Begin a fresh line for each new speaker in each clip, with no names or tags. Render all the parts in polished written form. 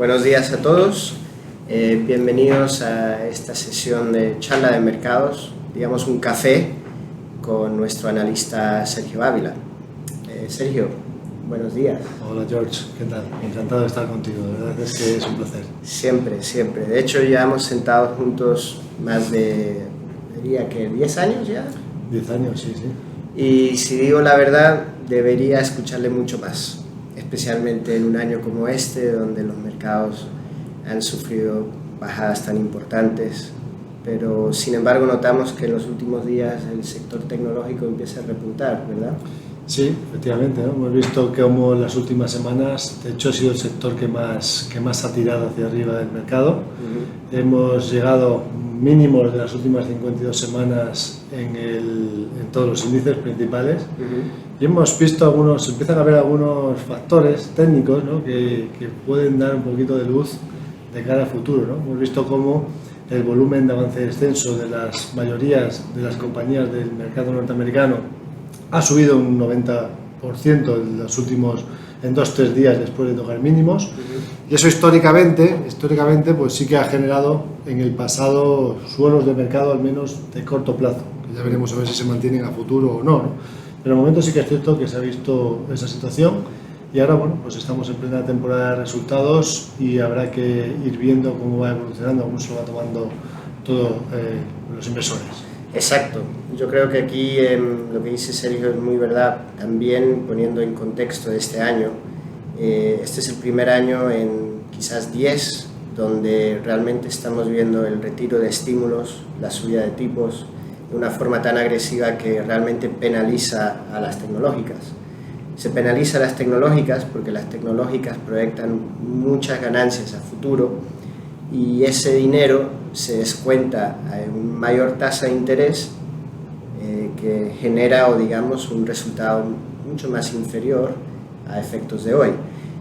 Buenos días a todos, bienvenidos a esta sesión de charla de mercados, digamos un café con nuestro analista Sergio Ávila. Sergio, buenos días.
Hola George, ¿qué tal? Encantado de estar contigo, de verdad es que es un placer.
Siempre, siempre. De hecho ya hemos sentado juntos más de, diría que 10 años ya.
10 años, sí.
Y si digo la verdad, debería escucharle mucho más, especialmente en un año como este, donde los mercados han sufrido bajadas tan importantes, pero sin embargo notamos que en los últimos días el sector tecnológico empieza a repuntar, ¿verdad?
Sí, efectivamente, ¿no? Hemos visto que como en las últimas semanas, de hecho ha sido el sector que más ha tirado hacia arriba del mercado. Hemos llegado mínimos de las últimas 52 semanas en todos los índices principales. Y hemos visto empiezan a haber algunos factores técnicos, ¿no? que pueden dar un poquito de luz de cara al futuro, ¿no? Hemos visto cómo el volumen de avance y descenso de las mayorías de las compañías del mercado norteamericano ha subido un 90% en 2-3 días después de tocar mínimos. Y eso históricamente pues sí que ha generado en el pasado suelos de mercado al menos de corto plazo, que ya veremos a ver si se mantienen a futuro o no, ¿no? Pero de momento sí que es cierto que se ha visto esa situación y ahora bueno, pues estamos en plena temporada de resultados y habrá que ir viendo cómo va evolucionando, cómo se lo va tomando todo los inversores.
Exacto, yo creo que aquí lo que dice Sergio es muy verdad, también poniendo en contexto de este año. Este es el primer año en quizás 10 donde realmente estamos viendo el retiro de estímulos, la subida de tipos de una forma tan agresiva que realmente penaliza a las tecnológicas. Se penaliza a las tecnológicas porque las tecnológicas proyectan muchas ganancias a futuro y ese dinero se descuenta a una mayor tasa de interés que genera un resultado mucho más inferior a efectos de hoy.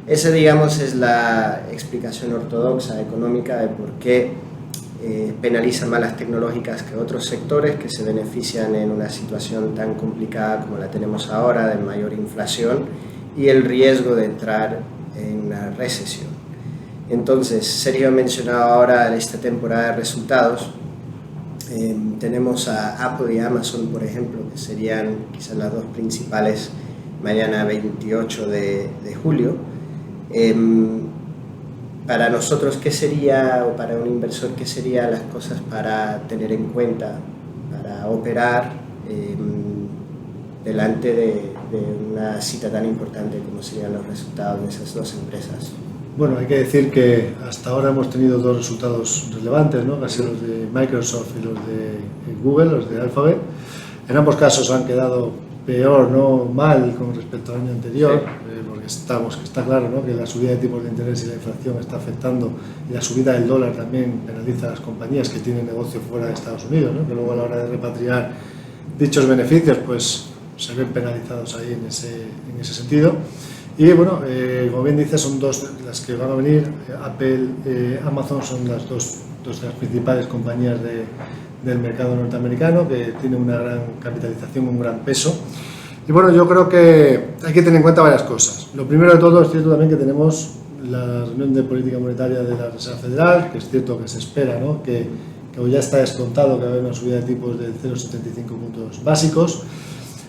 Esa, digamos, es la explicación ortodoxa económica de por qué penalizan más las tecnológicas que otros sectores que se benefician en una situación tan complicada como la tenemos ahora, de mayor inflación y el riesgo de entrar en una recesión. Entonces, Sergio ha mencionado ahora esta temporada de resultados. Tenemos a Apple y Amazon, por ejemplo, que serían quizás las dos principales mañana 28 de julio. Para nosotros, ¿qué sería, o para un inversor, qué serían las cosas para tener en cuenta, para operar delante de una cita tan importante como serían los resultados de esas dos empresas?
Bueno, hay que decir que hasta ahora hemos tenido dos resultados relevantes, ¿no? Que han sido los de Microsoft y los de Google, los de Alphabet. En ambos casos han quedado peor, no mal con respecto al año anterior, porque está claro, ¿no? Que la subida de tipos de interés y la inflación está afectando, y la subida del dólar también penaliza a las compañías que tienen negocio fuera de Estados Unidos, ¿no? Que luego a la hora de repatriar dichos beneficios pues se ven penalizados ahí en ese sentido. Y bueno, como bien dices, son dos las que van a venir. Apple, Amazon son las dos de las principales compañías del mercado norteamericano, que tienen una gran capitalización, un gran peso. Y bueno, yo creo que hay que tener en cuenta varias cosas. Lo primero de todo, es cierto también que tenemos la reunión de política monetaria de la Reserva Federal, que es cierto que se espera, ¿no? que ya está descontado que va a haber una subida de tipos de 0,75 puntos básicos.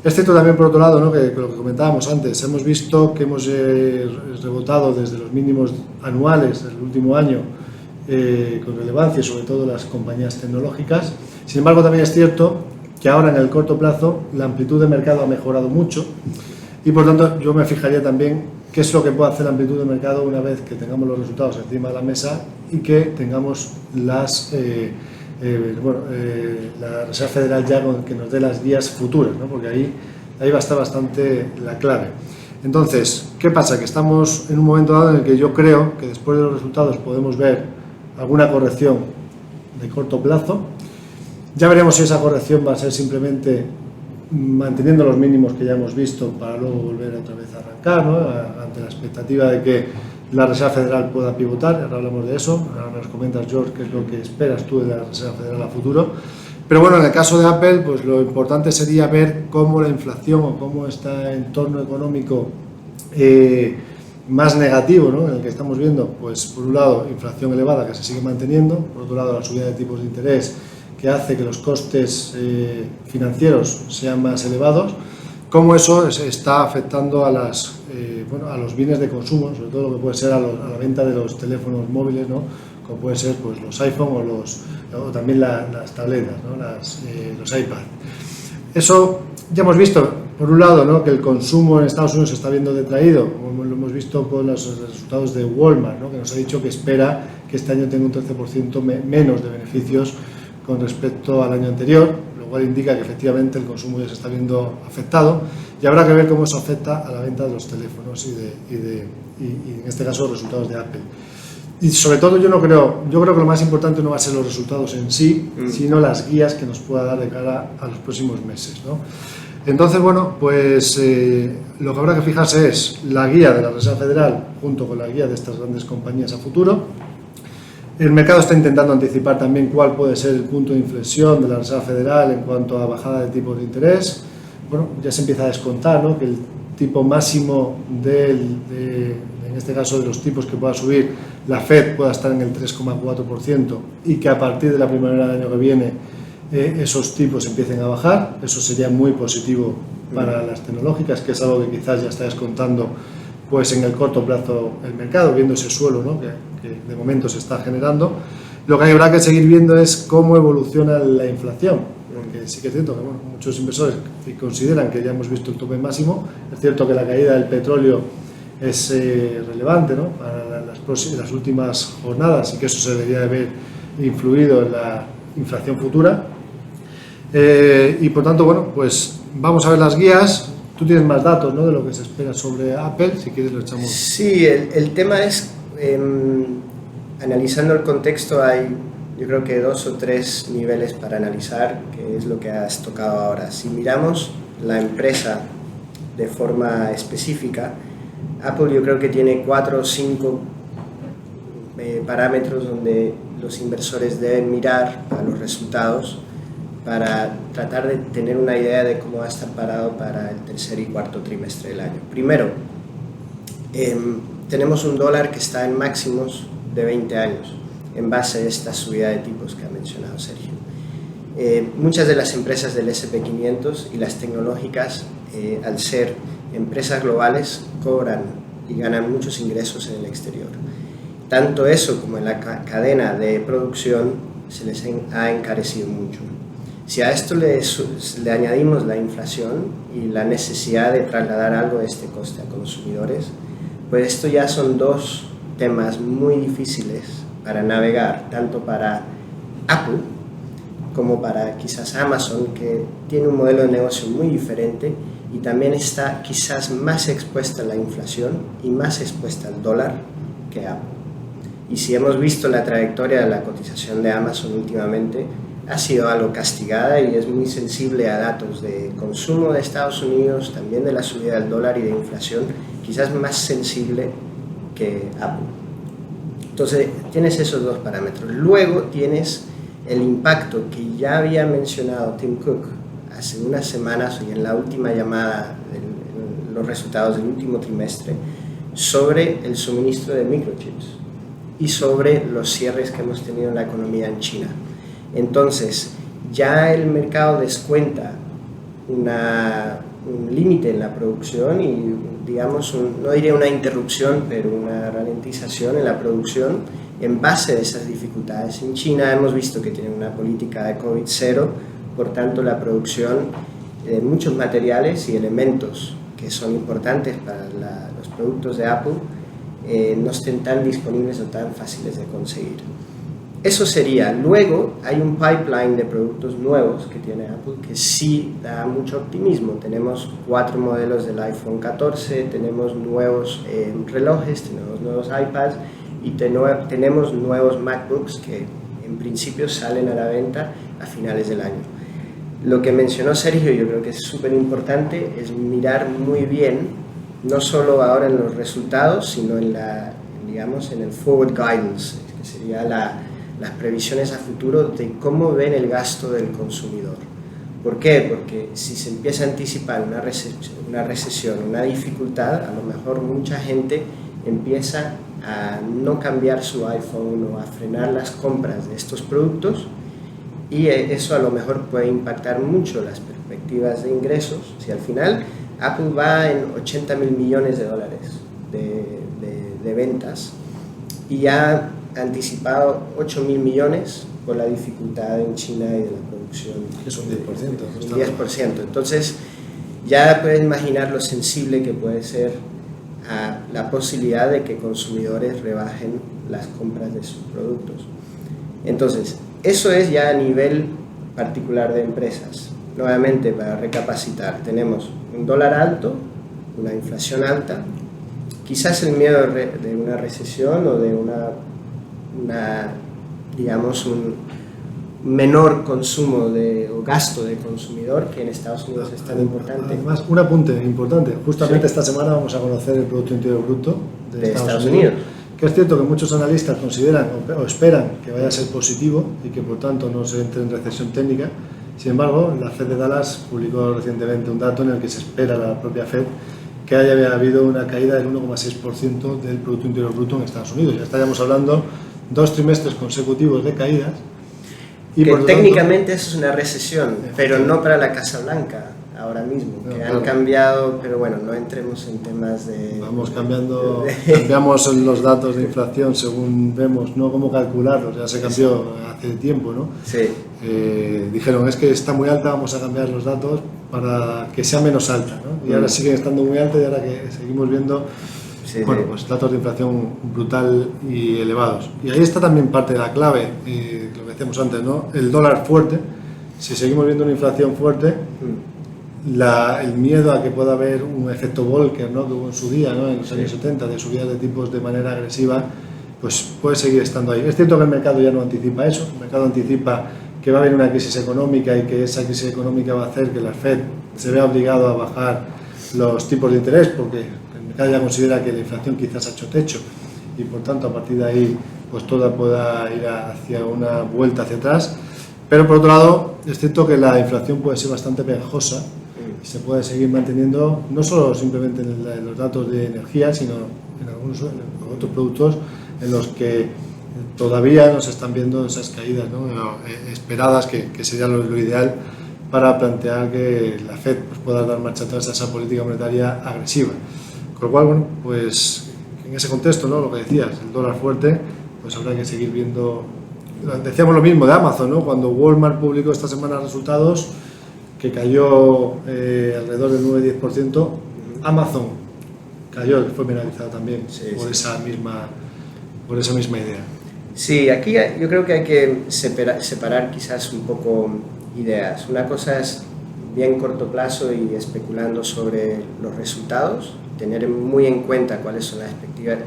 Es cierto también, por otro lado, ¿no? que lo que comentábamos antes, hemos visto que hemos rebotado desde los mínimos anuales del último año con relevancia, sobre todo las compañías tecnológicas. Sin embargo, también es cierto que ahora en el corto plazo la amplitud de mercado ha mejorado mucho y por tanto yo me fijaría también qué es lo que puede hacer la amplitud de mercado una vez que tengamos los resultados encima de la mesa y que tengamos la Reserva Federal ya que nos dé las guías futuras, ¿no? Porque ahí va a estar bastante la clave. Entonces, ¿qué pasa? Que estamos en un momento dado en el que yo creo que después de los resultados podemos ver alguna corrección de corto plazo. Ya veremos si esa corrección va a ser simplemente manteniendo los mínimos que ya hemos visto para luego volver otra vez a arrancar, ¿no? Ante la expectativa de que la Reserva Federal pueda pivotar. Ahora hablamos de eso, ahora nos comentas, George, qué es lo que esperas tú de la Reserva Federal a futuro. Pero bueno, en el caso de Apple, pues lo importante sería ver cómo la inflación o cómo este entorno económico más negativo, ¿no? En el que estamos viendo, pues por un lado, inflación elevada que se sigue manteniendo, por otro lado, la subida de tipos de interés que hace que los costes financieros sean más elevados, cómo eso está afectando a, a los bienes de consumo, sobre todo lo que puede ser a la venta de los teléfonos móviles, ¿no? Como pueden ser pues, los iPhone o también las tabletas, ¿no? Los iPad. Eso ya hemos visto, por un lado, ¿no? Que el consumo en Estados Unidos se está viendo detraído, como lo hemos visto con los resultados de Walmart, ¿no? Que nos ha dicho que espera que este año tenga un 13% menos de beneficios con respecto al año anterior, lo cual indica que efectivamente el consumo ya se está viendo afectado y habrá que ver cómo eso afecta a la venta de los teléfonos y en este caso los resultados de Apple. Y sobre todo yo creo que lo más importante no va a ser los resultados en sí, sino las guías que nos pueda dar de cara a los próximos meses, ¿no? Entonces, bueno, pues lo que habrá que fijarse es la guía de la Reserva Federal junto con la guía de estas grandes compañías a futuro. El mercado está intentando anticipar también cuál puede ser el punto de inflexión de la Reserva Federal en cuanto a bajada de tipos de interés. Bueno, ya se empieza a descontar, ¿no? Que el tipo máximo en este caso de los tipos que pueda subir la Fed pueda estar en el 3,4% y que a partir de la primavera del año que viene esos tipos empiecen a bajar. Eso sería muy positivo para las tecnológicas, que es algo que quizás ya está descontando pues en el corto plazo el mercado, viendo ese suelo, ¿no? que de momento se está generando. Lo que habrá que seguir viendo es cómo evoluciona la inflación, porque sí que es cierto que bueno, muchos inversores consideran que ya hemos visto el tope máximo. Es cierto que la caída del petróleo es relevante, ¿no? Para las últimas jornadas y que eso se debería de haber influido en la inflación futura. Y por tanto, bueno, pues vamos a ver las guías. Tú tienes más datos, ¿no? De lo que se espera sobre Apple, si quieres lo echamos.
Sí, el tema es, analizando el contexto, hay yo creo que 2 o 3 niveles para analizar, que es lo que has tocado ahora. Si miramos la empresa de forma específica, Apple yo creo que tiene 4 o 5 parámetros donde los inversores deben mirar a los resultados para tratar de tener una idea de cómo va a estar parado para el tercer y cuarto trimestre del año. Primero, tenemos un dólar que está en máximos de 20 años en base a esta subida de tipos que ha mencionado Sergio. Muchas de las empresas del S&P 500 y las tecnológicas, al ser empresas globales, cobran y ganan muchos ingresos en el exterior. Tanto eso como en la cadena de producción se les ha encarecido mucho. Si a esto le añadimos la inflación y la necesidad de trasladar algo de este coste a consumidores, pues esto ya son 2 temas muy difíciles para navegar, tanto para Apple como para quizás Amazon, que tiene un modelo de negocio muy diferente y también está quizás más expuesta a la inflación y más expuesta al dólar que Apple. Y si hemos visto la trayectoria de la cotización de Amazon últimamente, ha sido algo castigada y es muy sensible a datos de consumo de Estados Unidos, también de la subida del dólar y de inflación, quizás más sensible que Apple. Entonces tienes esos 2 parámetros. Luego tienes el impacto que ya había mencionado Tim Cook hace unas semanas y en la última llamada de los resultados del último trimestre sobre el suministro de microchips y sobre los cierres que hemos tenido en la economía en China. Entonces, ya el mercado descuenta un límite en la producción y, digamos, no diría una interrupción, pero una ralentización en la producción en base a esas dificultades. En China hemos visto que tienen una política de COVID cero, por tanto, la producción de muchos materiales y elementos que son importantes para los productos de Apple no estén tan disponibles o tan fáciles de conseguir. Eso sería. Luego hay un pipeline de productos nuevos que tiene Apple que sí da mucho optimismo. Tenemos 4 modelos del iPhone 14, tenemos nuevos relojes, tenemos nuevos iPads y tenemos nuevos MacBooks que en principio salen a la venta a finales del año. Lo que mencionó Sergio, yo creo que es súper importante, es mirar muy bien, no solo ahora en los resultados, sino en en el forward guidance, que sería las previsiones a futuro de cómo ven el gasto del consumidor. ¿Por qué? Porque si se empieza a anticipar una recesión, una dificultad, a lo mejor mucha gente empieza a no cambiar su iPhone o a frenar las compras de estos productos, y eso a lo mejor puede impactar mucho las perspectivas de ingresos. Si al final Apple va en 80.000 millones de dólares de ventas y ha anticipado 8.000 millones por la dificultad en China y de la producción.
Es un 10%.
Un 10%. Entonces ya puedes imaginar lo sensible que puede ser a la posibilidad de que consumidores rebajen las compras de sus productos. Entonces, eso es ya a nivel particular de empresas. Nuevamente, para recapacitar, tenemos un dólar alto, una inflación alta, quizás el miedo de una recesión o de digamos, un menor consumo o gasto de consumidor, que en Estados Unidos es tan importante.
Además, un apunte importante, justamente esta semana vamos a conocer el Producto Interior Bruto de Estados Unidos, que es cierto que muchos analistas consideran o esperan que vaya a ser positivo y que por tanto no se entre en recesión técnica. Sin embargo, la Fed de Dallas publicó recientemente un dato en el que se espera la propia Fed que haya habido una caída del 1,6% del Producto Interior Bruto en Estados Unidos. Ya estaríamos hablando 2 trimestres consecutivos de caídas.
Y que técnicamente eso es una recesión, pero no para la Casa Blanca ahora mismo, no, que han cambiado, pero bueno, no entremos en temas de...
Vamos cambiando, cambiamos los datos de inflación según vemos, no cómo calcularlos, ya se cambió hace tiempo, ¿no?
Sí.
Dijeron, es que está muy alta, vamos a cambiar los datos para que sea menos alta, ¿no? Y ahora siguen estando muy alta y ahora que seguimos viendo... Bueno, pues datos de inflación brutal y elevados. Y ahí está también parte de la clave, lo que decíamos antes, ¿no? El dólar fuerte. Si seguimos viendo una inflación fuerte, el miedo a que pueda haber un efecto Volcker, ¿no? Que hubo en su día, ¿no? En los años 70, de subida de tipos de manera agresiva, pues puede seguir estando ahí. Es cierto que el mercado ya no anticipa eso, el mercado anticipa que va a haber una crisis económica y que esa crisis económica va a hacer que la Fed se vea obligado a bajar los tipos de interés, porque el mercado ya considera que la inflación quizás ha hecho techo y por tanto a partir de ahí pues toda pueda ir hacia una vuelta hacia atrás. Pero por otro lado, es cierto que la inflación puede ser bastante pegajosa y se puede seguir manteniendo no solo simplemente en los datos de energía, sino en algunos otros productos en los que todavía nos están viendo esas caídas, ¿no? Esperadas, que sería lo ideal para plantear que la Fed pues, pueda dar marcha atrás a esa política monetaria agresiva. Con lo cual, bueno, pues en ese contexto, ¿no? Lo que decías, el dólar fuerte, pues habrá que seguir viendo. Decíamos lo mismo de Amazon, ¿no? Cuando Walmart publicó esta semana resultados, que cayó alrededor del 9-10%, Amazon cayó, fue penalizado también por esa misma idea.
Sí, aquí yo creo que hay que separar quizás un poco ideas. Una cosa es bien corto plazo y especulando sobre los resultados, tener muy en cuenta cuáles son las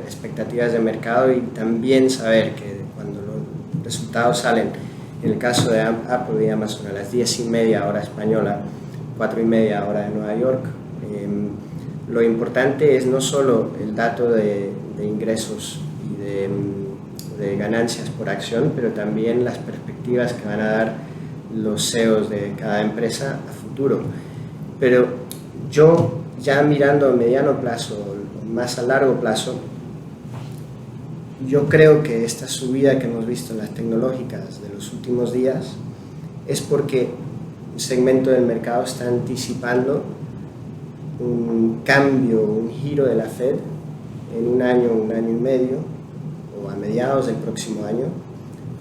expectativas de mercado y también saber que cuando los resultados salen, en el caso de Apple y Amazon a las 10:30 hora española, 4:30 hora de Nueva York, lo importante es no solo el dato de ingresos y de ganancias por acción, pero también las perspectivas que van a dar los CEOs de cada empresa a futuro. Pero yo, ya mirando a mediano plazo, más a largo plazo, yo creo que esta subida que hemos visto en las tecnológicas de los últimos días es porque un segmento del mercado está anticipando un cambio, un giro de la Fed en un año y medio, o a mediados del próximo año,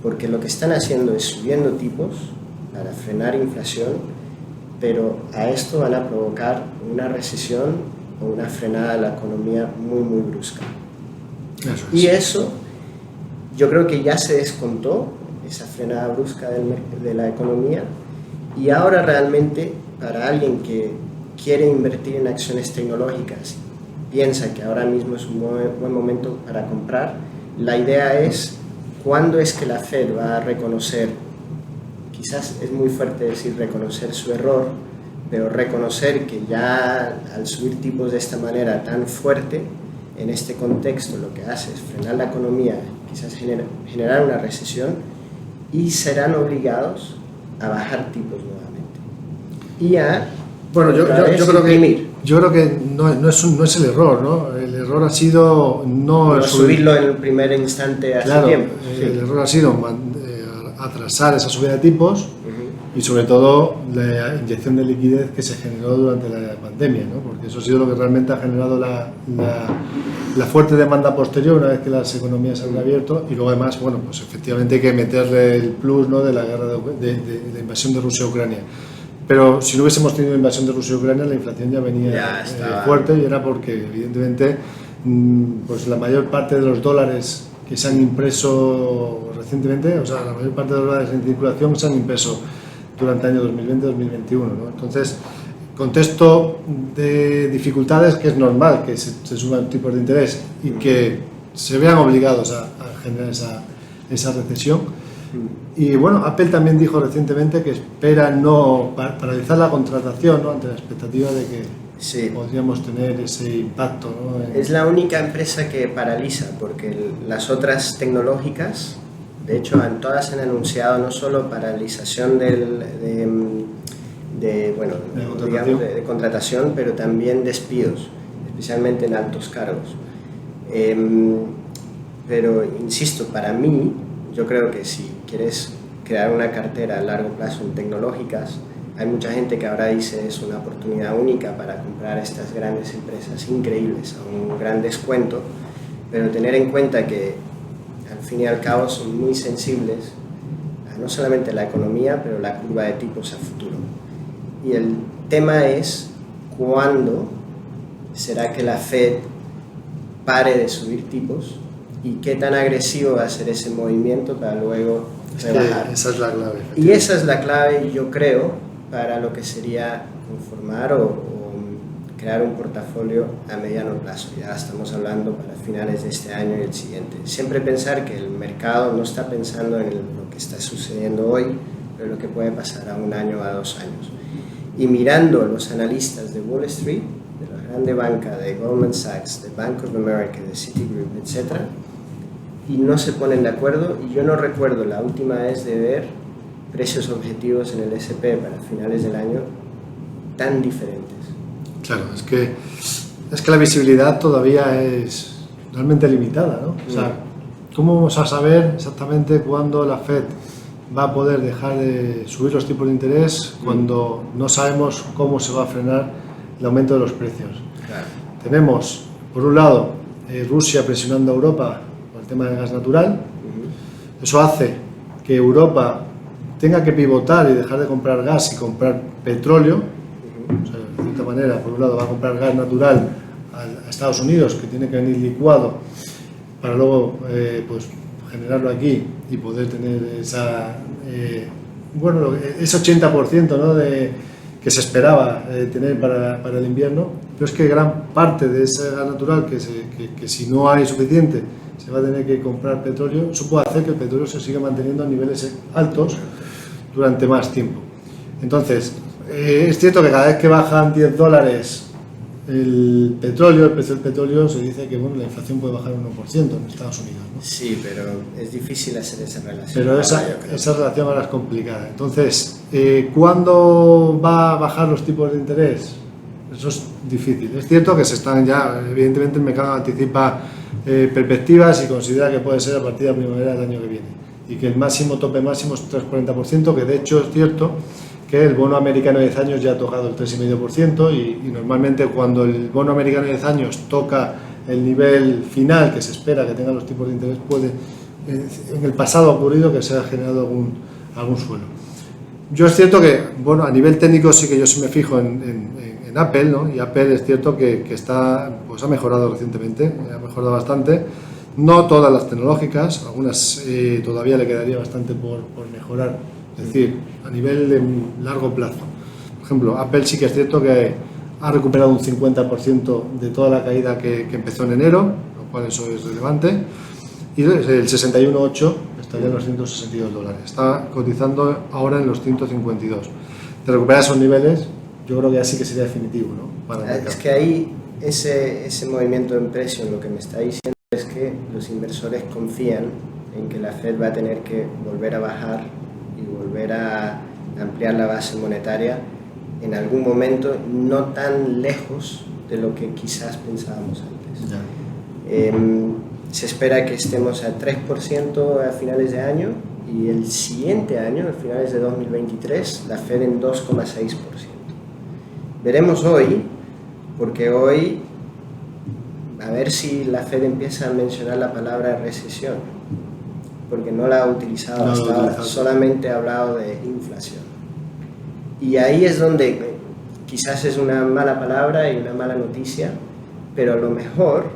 porque lo que están haciendo es subiendo tipos para frenar inflación, pero a esto van a provocar una recesión o una frenada de la economía muy, muy brusca.
Eso es.
Y eso, yo creo que ya se descontó, esa frenada brusca de la economía, y ahora realmente para alguien que quiere invertir en acciones tecnológicas, piensa que ahora mismo es un buen momento para comprar, la idea es cuándo es que la Fed va a reconocer, quizás es muy fuerte decir reconocer su error, pero reconocer que ya al subir tipos de esta manera tan fuerte, en este contexto lo que hace es frenar la economía, quizás generar una recesión, y serán obligados a bajar tipos nuevamente y a
bueno, yo creo que yo creo que no es el error, ¿no? El error ha sido
no subirlo en el primer instante hace
claro,
tiempo.
El error ha sido atrasar esa subida de tipos y sobre todo la inyección de liquidez que se generó durante la pandemia, ¿no? Porque eso ha sido lo que realmente ha generado la fuerte demanda posterior una vez que las economías se han abierto, y luego además, bueno, pues efectivamente hay que meterle el plus, ¿no?, de la guerra de la invasión de Rusia a Ucrania. Pero si no hubiésemos tenido invasión de Rusia a Ucrania, la inflación ya venía fuerte, y era porque evidentemente pues la mayor parte de los dólares que se han impreso recientemente, o sea, la mayor parte de los dólares en circulación se han impreso durante el año 2020-2021, ¿no? Entonces, contexto de dificultades que es normal que se suban tipos de interés y que se vean obligados a generar esa recesión. Y bueno, Apple también dijo recientemente que espera no paralizar la contratación, ¿no?, ante la expectativa de que podríamos tener ese impacto, ¿no?
Es la única empresa que paraliza, porque las otras tecnológicas, de hecho, todas han anunciado no solo paralización de contratación, pero también despidos, especialmente en altos cargos. Pero, insisto, para mí, yo creo que si quieres crear una cartera a largo plazo en tecnológicas, hay mucha gente que ahora dice es una oportunidad única para comprar estas grandes empresas increíbles a un gran descuento, pero tener en cuenta que al fin y al cabo son muy sensibles a no solamente la economía, pero la curva de tipos a futuro. Y el tema es cuándo será que la Fed pare de subir tipos y qué tan agresivo va a ser ese movimiento para luego rebajar.
Esa es la clave.
Y esa es la clave, yo creo, para lo que sería conformar o crear un portafolio a mediano plazo. Ya estamos hablando para finales de este año y el siguiente. Siempre pensar que el mercado no está pensando en lo que está sucediendo hoy, pero lo que puede pasar a 1 año o a 2 años. Y mirando a los analistas de Wall Street, de la grande banca, de Goldman Sachs, de Bank of America, de Citigroup, etc., y no se ponen de acuerdo, y yo no recuerdo la última vez de ver precios objetivos en el S&P para finales del año tan diferentes.
Claro, es que la visibilidad todavía es realmente limitada, ¿no? O sea, ¿cómo vamos a saber exactamente cuándo la Fed va a poder dejar de subir los tipos de interés cuando no sabemos cómo se va a frenar el aumento de los precios?
Claro.
Tenemos, por un lado, Rusia presionando a Europa por el tema del gas natural. Eso hace que Europa tenga que pivotar y dejar de comprar gas y comprar petróleo. O sea, de cierta manera, por un lado va a comprar gas natural a Estados Unidos, que tiene que venir licuado para luego pues generarlo aquí y poder tener ese 80%, ¿no?, que se esperaba tener para el invierno. Pero es que gran parte de ese gas natural, que si no hay suficiente, se va a tener que comprar petróleo. Eso puede hacer que el petróleo se siga manteniendo a niveles altos durante más tiempo. Entonces, es cierto que cada vez que bajan $10 el precio del petróleo, se dice que bueno, la inflación puede bajar un 1% en Estados Unidos, ¿no?
Sí, pero es difícil hacer esa relación.
Pero esa relación ahora es complicada. Entonces, ¿cuándo va a bajar los tipos de interés? Eso es difícil. Es cierto que se están ya, evidentemente el mercado anticipa perspectivas y considera que puede ser a partir de la primavera del año que viene, y que el tope máximo es 3,40%, que de hecho es cierto que el bono americano de 10 años ya ha tocado el 3,5%, y normalmente cuando el bono americano de 10 años toca el nivel final que se espera que tengan los tipos de interés, puede, en el pasado ha ocurrido que se ha generado algún suelo. Yo es cierto que, bueno, a nivel técnico sí que yo sí me fijo en Apple, ¿no? Y Apple es cierto que está, pues ha mejorado recientemente, ha mejorado bastante. No todas las tecnológicas, algunas todavía le quedaría bastante por mejorar, es decir, a nivel de largo plazo. Por ejemplo, Apple sí que es cierto que ha recuperado un 50% de toda la caída que empezó en enero, lo cual eso es relevante, y el 61.8 estaría en los $162, está cotizando ahora en los 152. De recuperar esos niveles, yo creo que así que sería definitivo, ¿no? Para el mercado.
Es que ahí ese movimiento en precio, lo que me está diciendo es que los inversores confían en que la Fed va a tener que volver a bajar y volver a ampliar la base monetaria en algún momento no tan lejos de lo que quizás pensábamos antes. Se espera que estemos a 3% a finales de año y el siguiente año, a finales de 2023, la Fed en 2,6%. Veremos hoy, porque hoy a ver si la Fed empieza a mencionar la palabra recesión, porque no la ha utilizado hasta ahora, solamente ha hablado de inflación. Y ahí es donde quizás es una mala palabra y una mala noticia, pero a lo mejor,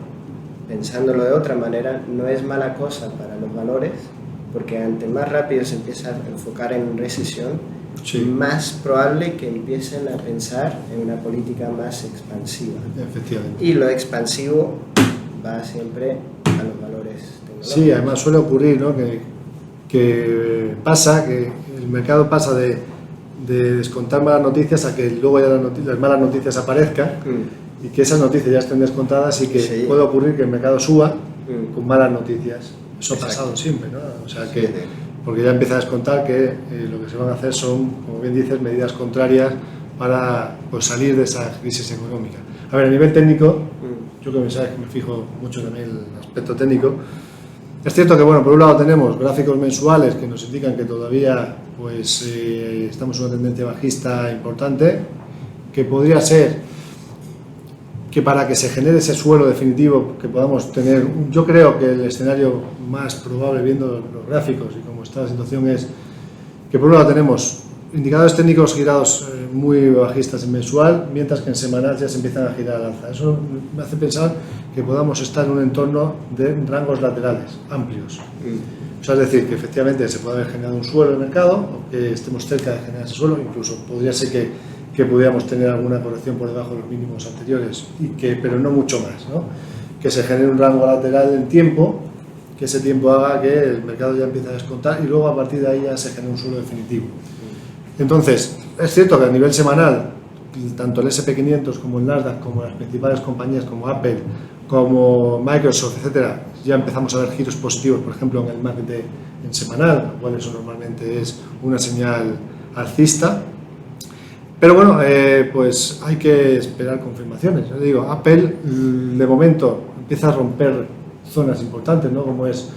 pensándolo de otra manera, no es mala cosa para los valores, porque ante más rápido se empieza a enfocar en recesión, sí, más probable que empiecen a pensar en una política más expansiva.
Efectivamente.
Y lo expansivo va siempre a los valores tecnológicos.
Sí, además suele ocurrir, ¿no? que pasa, que el mercado pasa de descontar malas noticias a que luego ya las malas noticias aparezcan y que esas noticias ya estén descontadas y que sí, puede ocurrir que el mercado suba con malas noticias. Eso ha pasado siempre, ¿no? O sea que, porque ya empieza a descontar que lo que se van a hacer son, como bien dices, medidas contrarias para pues, salir de esa crisis económica. A ver, a nivel técnico, yo que me fijo mucho también en el aspecto técnico. Es cierto que, bueno, por un lado tenemos gráficos mensuales que nos indican que todavía pues, estamos en una tendencia bajista importante, que podría ser que para que se genere ese suelo definitivo que podamos tener, yo creo que el escenario más probable viendo los gráficos y cómo está la situación es que por un lado tenemos indicadores técnicos girados muy bajistas en mensual, mientras que en semanal ya se empiezan a girar al alza. Eso me hace pensar que podamos estar en un entorno de rangos laterales amplios. O sea, es decir, que efectivamente se puede haber generado un suelo en el mercado o que estemos cerca de generar ese suelo, incluso podría ser que pudiéramos tener alguna corrección por debajo de los mínimos anteriores, pero no mucho más, ¿no? Que se genere un rango lateral en tiempo, que ese tiempo haga que el mercado ya empiece a descontar y luego a partir de ahí ya se genere un suelo definitivo. Entonces, es cierto que a nivel semanal, tanto el SP500 como el Nasdaq, como las principales compañías como Apple, como Microsoft, etcétera, ya empezamos a ver giros positivos, por ejemplo, en el MACD en semanal, lo cual eso normalmente es una señal alcista. Pero bueno, pues hay que esperar confirmaciones. Yo digo, Apple de momento empieza a romper zonas importantes, ¿no? Como es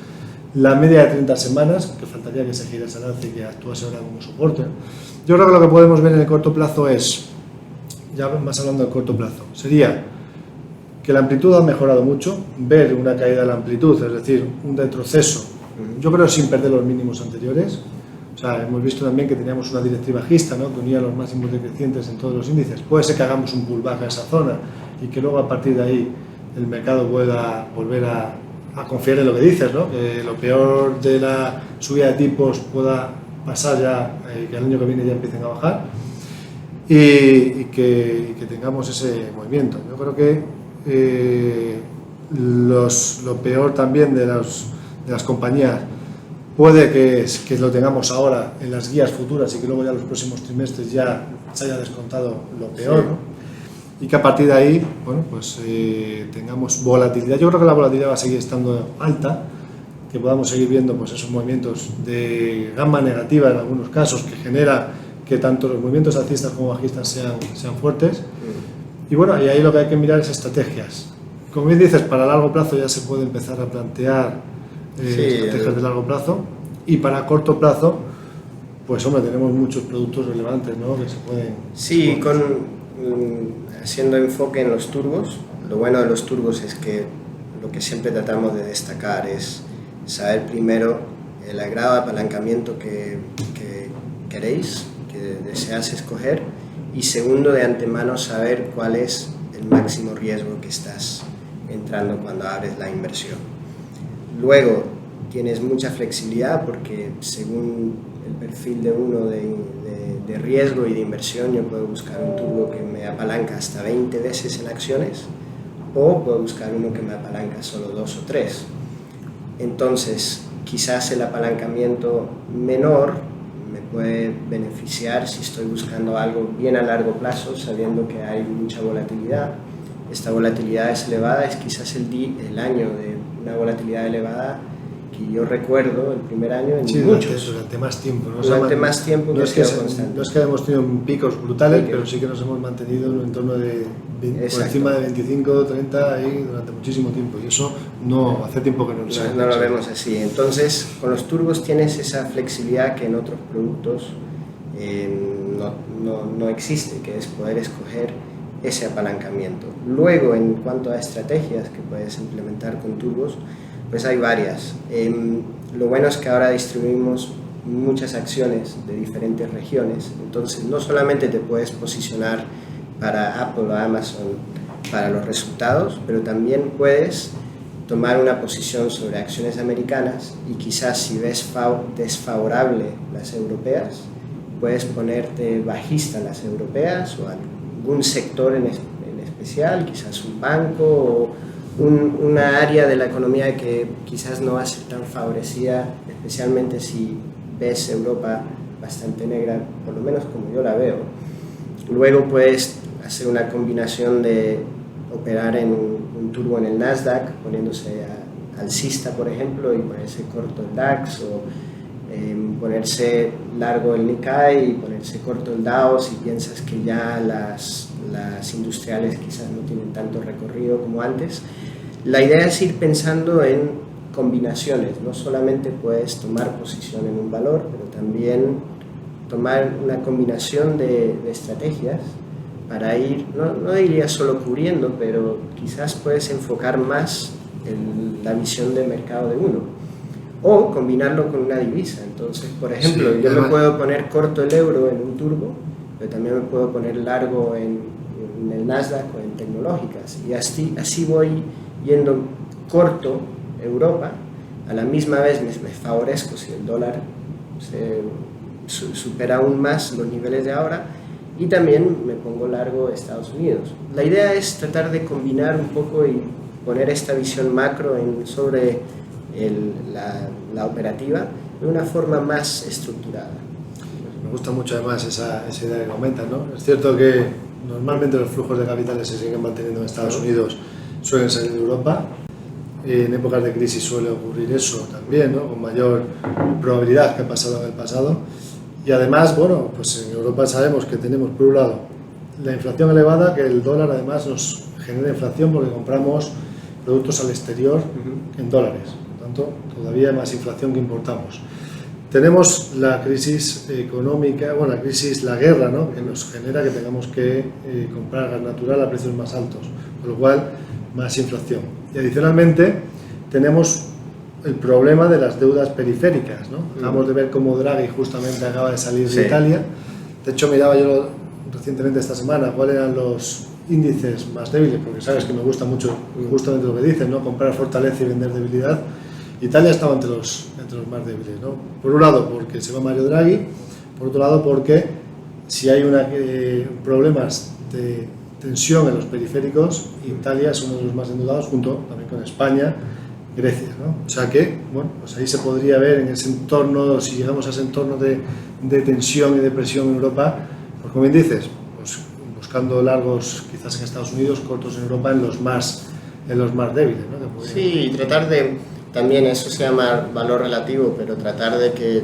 la media de 30 semanas, que faltaría que se girase al alza y que actuase ahora como soporte. Yo creo que lo que podemos ver en el corto plazo es, ya más hablando del corto plazo, sería que la amplitud ha mejorado mucho, ver una caída de la amplitud, es decir, un retroceso, yo creo sin perder los mínimos anteriores. O sea, hemos visto también que teníamos una directriz bajista, ¿no? Que unía los máximos decrecientes en todos los índices. Puede ser que hagamos un pullback a esa zona y que luego a partir de ahí el mercado pueda volver a confiar en lo que dices, ¿no? Que lo peor de la subida de tipos pueda pasar ya, que el año que viene ya empiecen a bajar y que tengamos ese movimiento. Yo creo que lo peor también de las compañías puede que lo tengamos ahora en las guías futuras y que luego ya los próximos trimestres ya se haya descontado lo peor, ¿no? Y que a partir de ahí, bueno, pues tengamos volatilidad. Yo creo que la volatilidad va a seguir estando alta, que podamos seguir viendo pues esos movimientos de gamma negativa en algunos casos que genera que tanto los movimientos alcistas como bajistas sean fuertes. Y bueno, y ahí lo que hay que mirar es estrategias. Como bien dices, para largo plazo ya se puede empezar a plantear estrategias de largo plazo, y para corto plazo pues hombre, tenemos muchos productos relevantes, ¿no? Que se pueden...
Sí, haciendo enfoque en los turbos. Lo bueno de los turbos es que lo que siempre tratamos de destacar es saber primero el grado de apalancamiento que queréis, que deseas escoger, y segundo, de antemano saber cuál es el máximo riesgo que estás entrando cuando abres la inversión. Luego tienes mucha flexibilidad porque según el perfil de uno de riesgo y de inversión, yo puedo buscar un turbo que me apalanca hasta 20 veces en acciones, o puedo buscar uno que me apalanca solo 2 o 3. Entonces quizás el apalancamiento menor me puede beneficiar si estoy buscando algo bien a largo plazo, sabiendo que hay mucha volatilidad. Esta volatilidad es elevada, es quizás el año de una volatilidad elevada que yo recuerdo el primer año en
sí,
muchos.
durante más tiempo. ¿No?
Durante más tiempo
no es que hayamos tenido picos brutales, pero sí que nos hemos mantenido en un entorno de por encima de 25, 30 ahí durante muchísimo tiempo. Y eso no hace tiempo que
no lo vemos así. Entonces, con los turbos tienes esa flexibilidad que en otros productos no existe, que es poder escoger ese apalancamiento. Luego, en cuanto a estrategias que puedes implementar con turbos, pues hay varias. Lo bueno es que ahora distribuimos muchas acciones de diferentes regiones, entonces no solamente te puedes posicionar para Apple o Amazon para los resultados, pero también puedes tomar una posición sobre acciones americanas y quizás si ves desfavorable las europeas, puedes ponerte bajista en las europeas o algún sector en especial, quizás un banco o una área de la economía que quizás no va a ser tan favorecida, especialmente si ves Europa bastante negra, por lo menos como yo la veo. Luego puedes hacer una combinación de operar en un turbo en el Nasdaq, poniéndose alcista, por ejemplo, y ponerse corto el DAX, o ponerse largo el Nikkei y ponerse corto el Dow si piensas que ya las industriales quizás no tienen tanto recorrido como antes. La idea es ir pensando en combinaciones, no solamente puedes tomar posición en un valor, pero también tomar una combinación de estrategias para ir, no diría solo cubriendo, pero quizás puedes enfocar más en la visión de mercado de uno, o combinarlo con una divisa. Entonces, por ejemplo, yo me puedo poner corto el euro en un turbo, pero también me puedo poner largo en el Nasdaq o en tecnológicas, y así voy yendo corto Europa, a la misma vez me favorezco si el dólar supera aún más los niveles de ahora, y también me pongo largo Estados Unidos. La idea es tratar de combinar un poco y poner esta visión macro sobre la operativa de una forma más estructurada.
Me gusta mucho además esa idea que comentas, ¿no? Es cierto que normalmente los flujos de capitales se siguen manteniendo en Estados Unidos, suelen salir de Europa. En épocas de crisis suele ocurrir eso también, ¿no? Con mayor probabilidad que ha pasado en el pasado. Y además, bueno, pues en Europa sabemos que tenemos por un lado la inflación elevada, que el dólar además nos genera inflación porque compramos productos al exterior en dólares, por lo tanto todavía más inflación que importamos. Tenemos la crisis económica, bueno, la guerra, ¿no? Que nos genera que tengamos que comprar gas natural a precios más altos, con lo cual más inflación. Y adicionalmente tenemos el problema de las deudas periféricas, ¿no? Acabamos de ver cómo Draghi justamente acaba de salir de Italia. De hecho, miraba yo recientemente esta semana cuáles eran los índices más débiles, porque sabes que me gusta mucho justamente lo que dicen, ¿no? Comprar fortaleza y vender debilidad. Italia estaba entre los más débiles, ¿no? Por un lado porque se va Mario Draghi, por otro lado porque si hay problemas de tensión en los periféricos, Italia es uno de los más endeudados junto también con España, Grecia, ¿no? O sea que, bueno, pues ahí se podría ver en ese entorno, si llegamos a ese entorno de tensión y de presión en Europa, pues como bien dices, pues buscando largos quizás en Estados Unidos, cortos en Europa en los más débiles, ¿no?
Sí, y tratar de, también eso se llama valor relativo, pero tratar de que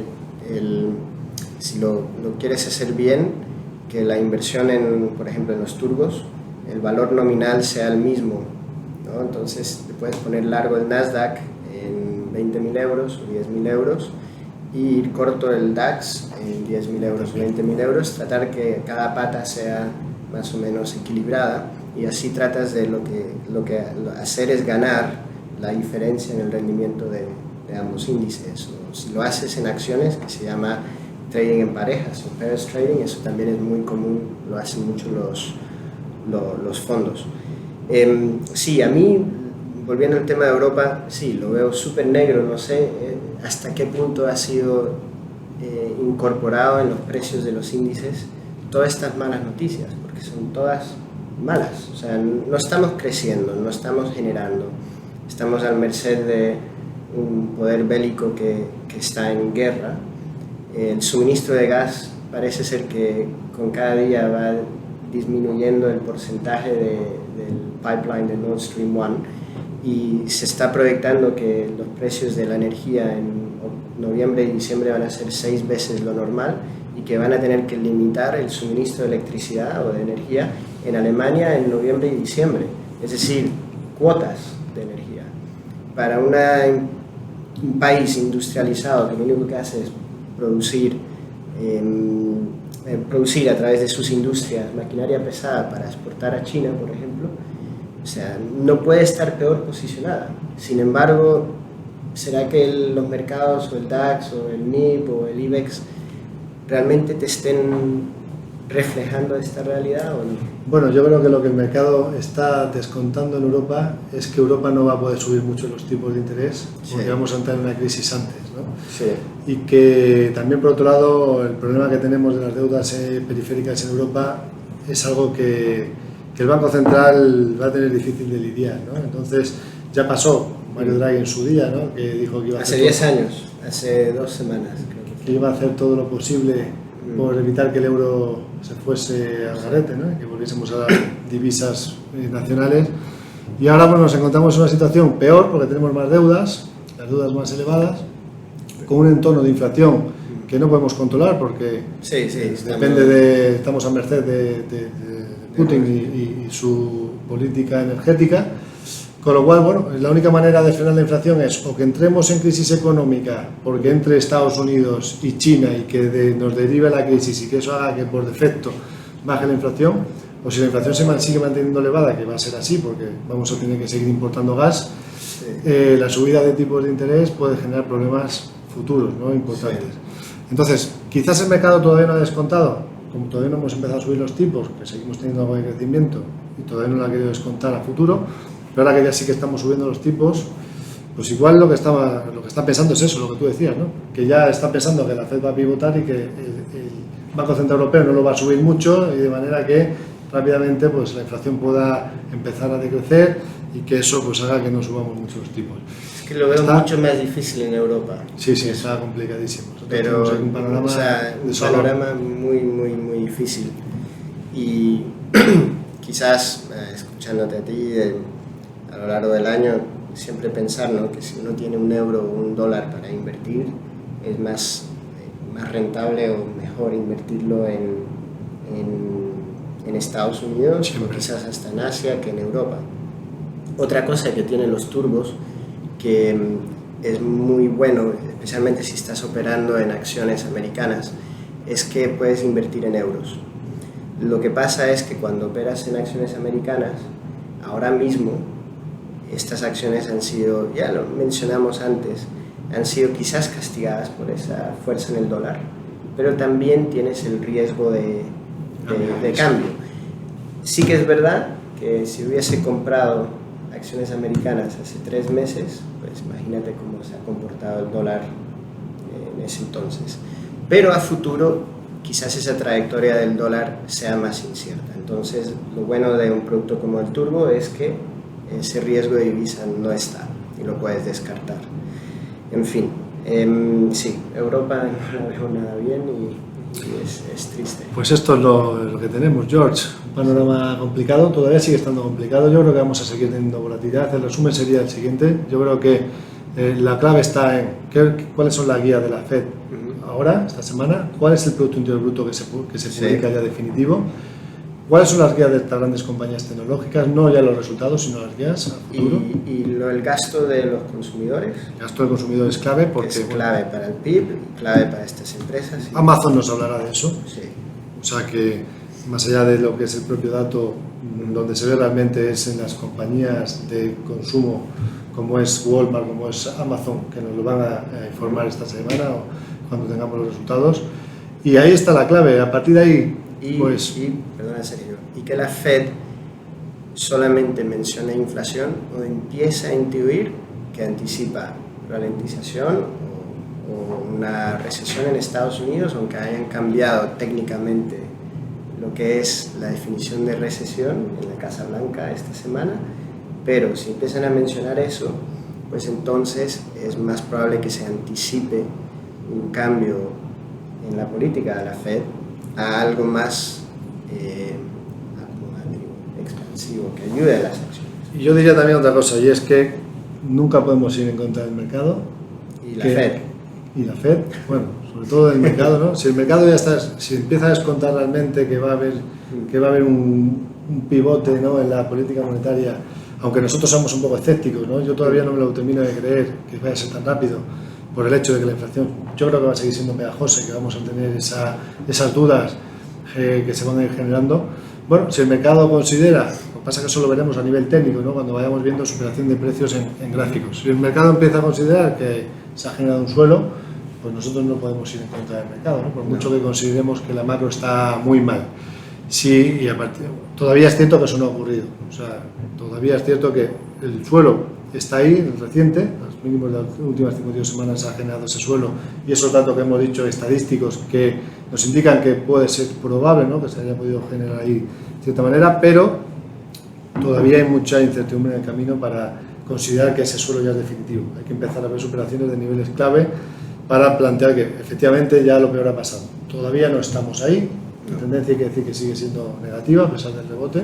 si lo quieres hacer bien, que la inversión por ejemplo, en los turbos, el valor nominal sea el mismo, ¿no? Entonces te puedes poner largo el Nasdaq en 20.000 euros o 10.000 euros y ir corto el DAX en 10.000 euros o 20.000 euros, tratar que cada pata sea más o menos equilibrada, y así tratas de lo que hacer es ganar la diferencia en el rendimiento de ambos índices. O si lo haces en acciones, que se llama trading en parejas o pairs trading, eso también es muy común, lo hacen mucho los fondos. Sí, a mí, volviendo al tema de Europa, sí, lo veo súper negro, no sé hasta qué punto ha sido incorporado en los precios de los índices todas estas malas noticias, porque son todas malas. O sea, no estamos creciendo, no estamos generando, estamos al merced de un poder bélico que está en guerra. El suministro de gas parece ser que con cada día va disminuyendo el porcentaje del pipeline de Nord Stream 1, y se está proyectando que los precios de la energía en noviembre y diciembre van a ser 6 veces lo normal y que van a tener que limitar el suministro de electricidad o de energía en Alemania en noviembre y diciembre, es decir, cuotas de energía. Para un país industrializado que lo único que hace es producir a través de sus industrias maquinaria pesada para exportar a China, por ejemplo, o sea, no puede estar peor posicionada. Sin embargo, ¿será que los mercados o el DAX o el NIP o el IBEX realmente te estén reflejando esta realidad o no?
Bueno, yo creo que lo que el mercado está descontando en Europa es que Europa no va a poder subir mucho los tipos de interés porque sí, vamos a entrar en una crisis antes, ¿no?
Sí.
Y que también, por otro lado, el problema que tenemos de las deudas periféricas en Europa es algo que el Banco Central va a tener difícil de lidiar, ¿no? Entonces, ya pasó Mario Draghi en su día, ¿no? Que dijo que iba a hacer...
Hace 10 años, hace 2 semanas, creo
que iba a hacer todo lo posible por evitar que el euro se fuese al garete, ¿no? Que volviésemos a las divisas nacionales. Y ahora pues, nos encontramos en una situación peor porque tenemos más deudas, las deudas más elevadas, con un entorno de inflación que no podemos controlar porque estamos a merced de Putin y su política energética. Con lo cual, bueno, la única manera de frenar la inflación es o que entremos en crisis económica porque entre Estados Unidos y China y que nos derive la crisis y que eso haga que por defecto baje la inflación, o si la inflación sigue manteniendo elevada, que va a ser así porque vamos a tener que seguir importando gas, la subida de tipos de interés puede generar problemas futuros, ¿no? Importantes. Sí. Entonces, quizás el mercado todavía no ha descontado, como todavía no hemos empezado a subir los tipos, que seguimos teniendo algo de crecimiento y todavía no lo ha querido descontar a futuro, pero ahora que ya sí que estamos subiendo los tipos, pues igual lo que está pensando es eso, lo que tú decías, ¿no? Que ya está pensando que la Fed va a pivotar y que el Banco Central Europeo no lo va a subir mucho y de manera que rápidamente pues, la inflación pueda empezar a decrecer y que eso pues, haga que no subamos mucho los tipos.
Es que lo veo mucho más difícil en Europa.
Sí, está complicadísimo.
Pero
un panorama,
un panorama muy difícil. Y quizás, escuchándote a ti, a lo largo del año, siempre pensar, ¿no? Que si uno tiene un euro o un dólar para invertir, es más rentable o mejor invertirlo en Estados Unidos o quizás hasta en Asia que en Europa. Otra cosa que tienen los turbos, que es muy bueno, especialmente si estás operando en acciones americanas, es que puedes invertir en euros. Lo que pasa es que cuando operas en acciones americanas, ahora mismo estas acciones han sido, ya lo mencionamos antes, han sido quizás castigadas por esa fuerza en el dólar, pero también tienes el riesgo de cambio. Sí que es verdad que si hubiese comprado acciones americanas hace 3 meses, pues imagínate cómo se ha comportado el dólar en ese entonces. Pero a futuro quizás esa trayectoria del dólar sea más incierta. Entonces lo bueno de un producto como el turbo es que ese riesgo de divisa no está y lo puedes descartar. En fin, sí, Europa no la veo nada bien y es triste.
Pues esto es lo que tenemos, George. Un panorama complicado, todavía sigue estando complicado. Yo creo que vamos a seguir teniendo volatilidad. El resumen sería el siguiente. Yo creo que la clave está en cuáles son las guías de la Fed ahora, esta semana, cuál es el Producto Interior Bruto que se publica ya definitivo, cuáles son las guías de estas grandes compañías tecnológicas, no ya los resultados, sino las guías a futuro.
Y el gasto de los consumidores.
El gasto del consumidor es clave porque...
Es clave para el PIB y clave para estas empresas.
Amazon nos hablará de eso.
Sí.
O sea que, más allá de lo que es el propio dato, donde se ve realmente es en las compañías de consumo, como es Walmart, como es Amazon, que nos lo van a informar esta semana o cuando tengamos los resultados. Y ahí está la clave. A partir de ahí,
perdona, Sergio, y que la Fed solamente menciona inflación o empieza a intuir que anticipa ralentización o una recesión en Estados Unidos, aunque hayan cambiado técnicamente lo que es la definición de recesión en la Casa Blanca esta semana, pero si empiezan a mencionar eso, pues entonces es más probable que se anticipe un cambio en la política de la Fed a algo más expansivo, que ayude a las acciones.
Y yo diría también otra cosa, y es que nunca podemos ir en contra del mercado.
Y la Fed.
Y la Fed, bueno, sobre todo del mercado, ¿no? Si el mercado ya está, si empieza a descontar realmente que va a haber un pivote, ¿no?, en la política monetaria, aunque nosotros somos un poco escépticos, ¿no? Yo todavía no me lo termino de creer que vaya a ser tan rápido por el hecho de que la inflación, yo creo que va a seguir siendo pegajosa y que vamos a tener esas dudas que se van a ir generando. Bueno, si el mercado considera, lo que pasa es que eso lo veremos a nivel técnico, ¿no?, cuando vayamos viendo superación de precios en gráficos. Si el mercado empieza a considerar que se ha generado un suelo, pues nosotros no podemos ir en contra del mercado, ¿no?, por mucho que consideremos que la macro está muy mal. Sí, y aparte, todavía es cierto que eso no ha ocurrido. O sea, todavía es cierto que el suelo está ahí, el reciente, los mínimos de las últimas 52 semanas se ha generado ese suelo, y esos datos que hemos dicho estadísticos que nos indican que puede ser probable, ¿no?, que se haya podido generar ahí de cierta manera, pero todavía hay mucha incertidumbre en el camino para considerar que ese suelo ya es definitivo. Hay que empezar a ver superaciones de niveles clave para plantear que efectivamente ya lo peor ha pasado. Todavía no estamos ahí, la tendencia hay que decir que sigue siendo negativa a pesar del rebote,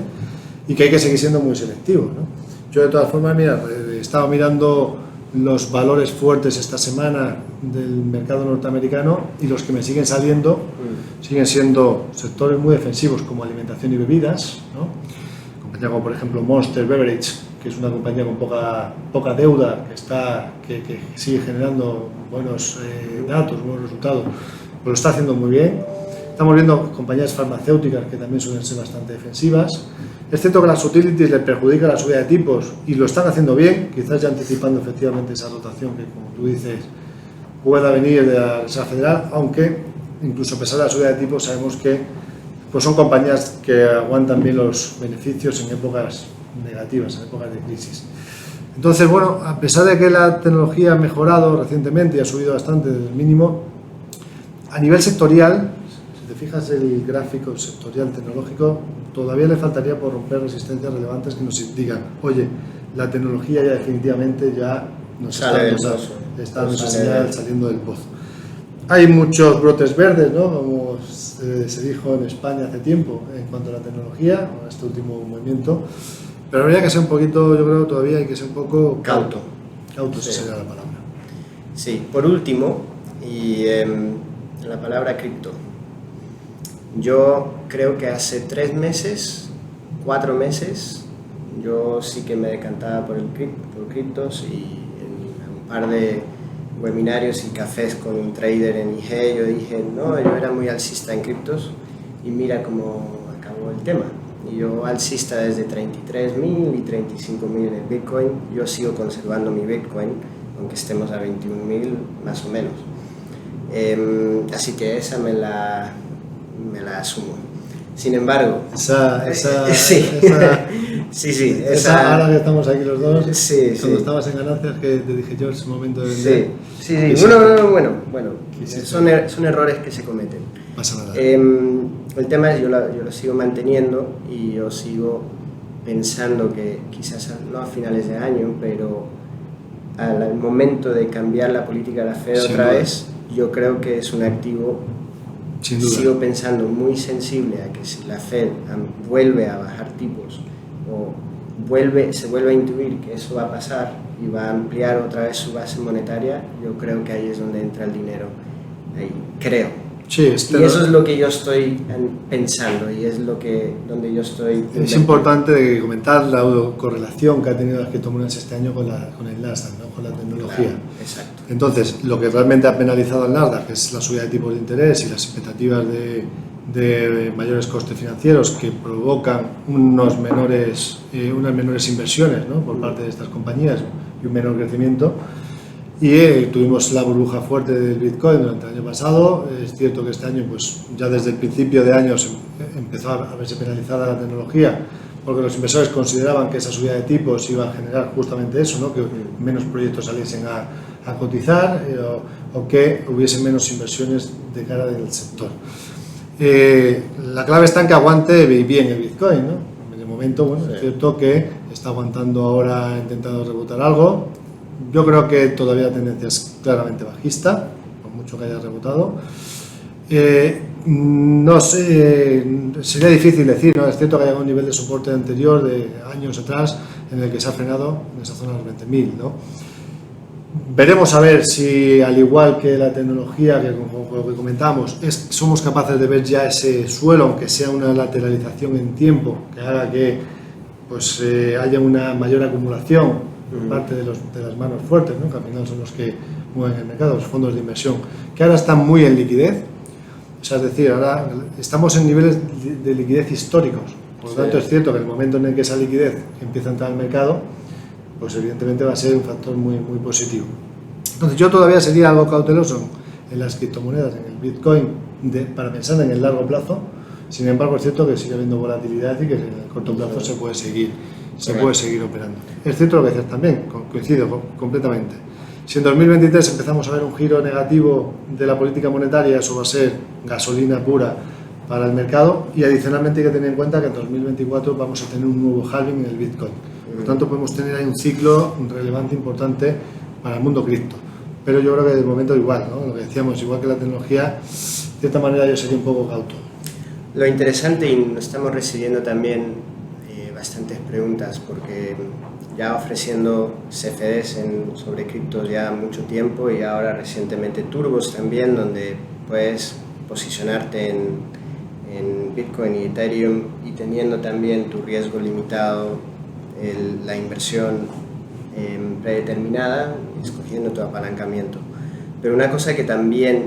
y que hay que seguir siendo muy selectivo, ¿no? Yo de todas formas, mira, he estado mirando los valores fuertes esta semana del mercado norteamericano, y los que me siguen saliendo siguen siendo sectores muy defensivos como alimentación y bebidas, ¿no? Compañía como por ejemplo Monster Beverage, que es una compañía con poca deuda, que sigue generando buenos datos, buenos resultados, pues lo está haciendo muy bien. Estamos viendo compañías farmacéuticas que también suelen ser bastante defensivas. Es cierto que las utilities les perjudica la subida de tipos y lo están haciendo bien, quizás ya anticipando efectivamente esa rotación que, como tú dices, pueda venir de la Reserva Federal, aunque incluso a pesar de la subida de tipos sabemos que pues son compañías que aguantan bien los beneficios en épocas negativas, en épocas de crisis. Entonces, bueno, a pesar de que la tecnología ha mejorado recientemente y ha subido bastante desde el mínimo, a nivel sectorial, si te fijas el gráfico sectorial tecnológico, todavía le faltaría por romper resistencias relevantes que nos digan, oye, la tecnología ya definitivamente ya nos está saliendo del pozo. Hay muchos brotes verdes, ¿no?, como se dijo en España hace tiempo en cuanto a la tecnología, con este último movimiento, pero habría que ser un poquito, yo creo, todavía hay que ser un poco
cauto.
Cauto,
Sí.
esa sería la palabra.
Sí, por último, y la palabra cripto. Yo creo que hace 3 meses, 4 meses, yo sí que me decantaba por criptos, y en un par de webinarios y cafés con un trader en IG yo dije, no, yo era muy alcista en criptos, y mira cómo acabó el tema. Y yo alcista desde 33.000 y 35.000 en el Bitcoin, yo sigo conservando mi Bitcoin, aunque estemos a 21.000 más o menos. Así que esa me la asumo. Sin embargo,
ahora que estamos aquí los dos, cuando estabas en ganancias, que te dije yo, es el momento de vender.
Bueno, son errores que se cometen.
Pasa nada.
El tema es, yo lo sigo manteniendo, y yo sigo pensando que quizás no a finales de año, pero al momento de cambiar la política de la Fed otra vez, yo creo que es un activo,
sin duda,
sigo pensando, muy sensible a que si la Fed vuelve a bajar tipos o se vuelve a intuir que eso va a pasar y va a ampliar otra vez su base monetaria, yo creo que ahí es donde entra el dinero, ahí creo.
Sí,
y eso es lo que yo estoy pensando, y es donde yo estoy.
Es importante comentar la correlación que ha tenido las criptomonedas este año con el Nasdaq, ¿no?, con la tecnología.
Claro, exacto.
Entonces, lo que realmente ha penalizado al Nasdaq es la subida de tipos de interés y las expectativas de mayores costes financieros que provocan unas menores inversiones, ¿no?, por parte de estas compañías y un menor crecimiento. Y tuvimos la burbuja fuerte del Bitcoin durante el año pasado. Es cierto que este año, pues ya desde el principio de año empezó a verse penalizada la tecnología, porque los inversores consideraban que esa subida de tipos iba a generar justamente eso, ¿no?, que menos proyectos saliesen a cotizar o que hubiese menos inversiones de cara del sector. La clave está en que aguante bien el Bitcoin, ¿no? De momento, bueno, es cierto que está aguantando ahora, intentando rebotar algo. Yo creo que todavía la tendencia es claramente bajista, por mucho que haya rebotado. No sé, sería difícil decir, ¿no? Es cierto que hay un nivel de soporte anterior de años atrás en el que se ha frenado en esa zona de los 20.000, ¿no? Veremos a ver si, al igual que la tecnología, que como lo que comentamos, somos capaces de ver ya ese suelo, aunque sea una lateralización en tiempo, que haga que pues, haya una mayor acumulación por parte de las manos fuertes, ¿no? Que al final son los que mueven el mercado, los fondos de inversión, que ahora están muy en liquidez. O sea, es decir, ahora estamos en niveles de liquidez históricos. Por lo tanto, es cierto que el momento en el que esa liquidez empieza a entrar al mercado, pues evidentemente va a ser un factor muy, muy positivo. Entonces yo todavía sería algo cauteloso en las criptomonedas, en el Bitcoin, para pensar en el largo plazo. Sin embargo, es cierto que sigue habiendo volatilidad y que en el corto plazo se puede seguir operando. Es cierto lo que dices también, coincido completamente. Si en 2023 empezamos a ver un giro negativo de la política monetaria, eso va a ser gasolina pura para el mercado, y adicionalmente hay que tener en cuenta que en 2024 vamos a tener un nuevo halving en el Bitcoin. Por lo tanto, podemos tener ahí un ciclo relevante, importante para el mundo cripto. Pero yo creo que de momento igual, ¿no? Lo que decíamos, igual que la tecnología, de cierta manera yo sería un poco cauto.
Lo interesante, y nos estamos recibiendo también bastantes preguntas, porque ya ofreciendo CFDs sobre criptos ya mucho tiempo, y ahora recientemente turbos también, donde puedes posicionarte en Bitcoin y Ethereum, y teniendo también tu riesgo limitado, la inversión predeterminada, escogiendo tu apalancamiento. Pero una cosa que también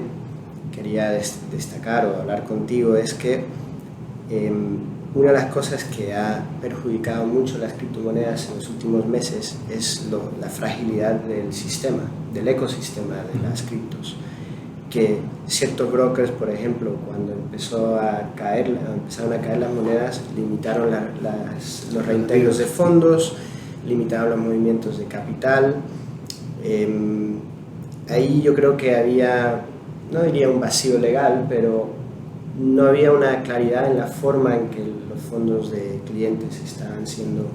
quería destacar o hablar contigo es que una de las cosas que ha perjudicado mucho las criptomonedas en los últimos meses es la fragilidad del sistema, del ecosistema de las criptos. Que ciertos brokers, por ejemplo, cuando empezaron a caer las monedas, limitaron los reintegros de fondos, limitaron los movimientos de capital. Ahí yo creo que había, no diría un vacío legal, pero no había una claridad en la forma en que los fondos de clientes estaban siendo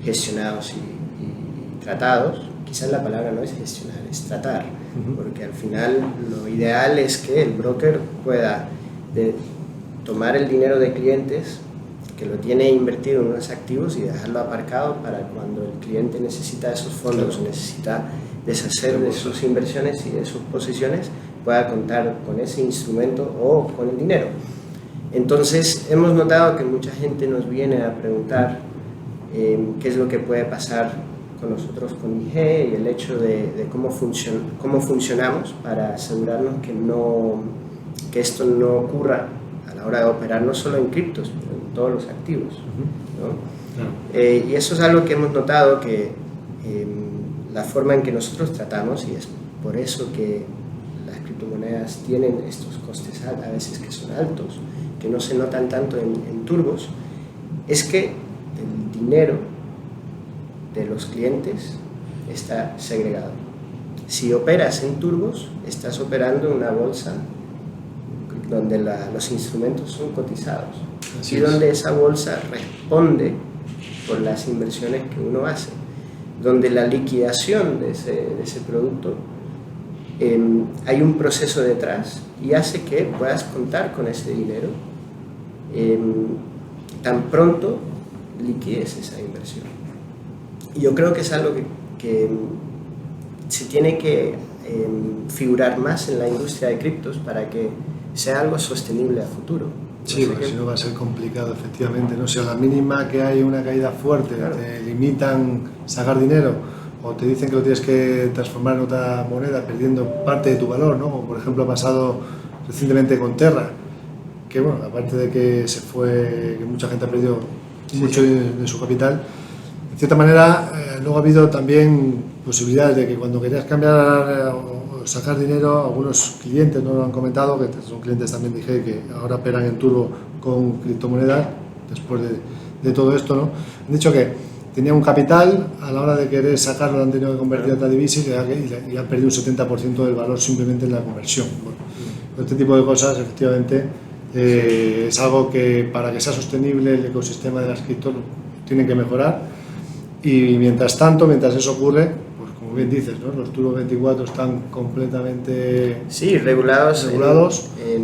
gestionados y tratados. Quizás la palabra no es gestionar, es tratar, porque al final lo ideal es que el broker pueda tomar el dinero de clientes, que lo tiene invertido en unos activos, y dejarlo aparcado para cuando el cliente necesita esos fondos, necesita deshacer de sus inversiones y de sus posiciones, pueda contar con ese instrumento o con el dinero. Entonces hemos notado que mucha gente nos viene a preguntar qué es lo que puede pasar con nosotros con IG, y el hecho de cómo funcionamos para asegurarnos que esto no ocurra a la hora de operar, no solo en criptos, pero en todos los activos, ¿no? Y eso es algo que hemos notado, que la forma en que nosotros tratamos, y es por eso que las criptomonedas tienen estos costes a veces que son altos, que no se notan tanto en turbos, es que el dinero de los clientes está segregado. Si operas en turbos, estás operando en una bolsa donde los instrumentos son cotizados, y donde esa bolsa responde por las inversiones que uno hace, donde la liquidación de ese producto, hay un proceso detrás, y hace que puedas contar con ese dinero tan pronto liquides esa inversión. Y yo creo que es algo que se tiene que figurar más en la industria de criptos para que sea algo sostenible a futuro.
Sí, porque si no va a ser complicado, efectivamente, ¿no? Si a la mínima que hay una caída fuerte, claro, te limitan sacar dinero, o te dicen que lo tienes que transformar en otra moneda perdiendo parte de tu valor, ¿no? Como por ejemplo ha pasado recientemente con Terra, que bueno, aparte de que que mucha gente ha perdido mucho de su capital, de cierta manera luego ha habido también posibilidades de que cuando querías cambiar o sacar dinero, algunos clientes nos lo han comentado, que son clientes también, dije, que ahora operan en turbo con criptomonedas después de todo esto, ¿no? Han dicho que tenían un capital, a la hora de querer sacarlo lo han tenido que convertir a otra divisa, y han perdido un 70% del valor simplemente en la conversión. Bueno, este tipo de cosas efectivamente es algo que, para que sea sostenible el ecosistema de las criptos, tienen que mejorar. Y mientras tanto, mientras eso ocurre, pues como bien dices, ¿no? Los Turbo 24 están completamente
regulados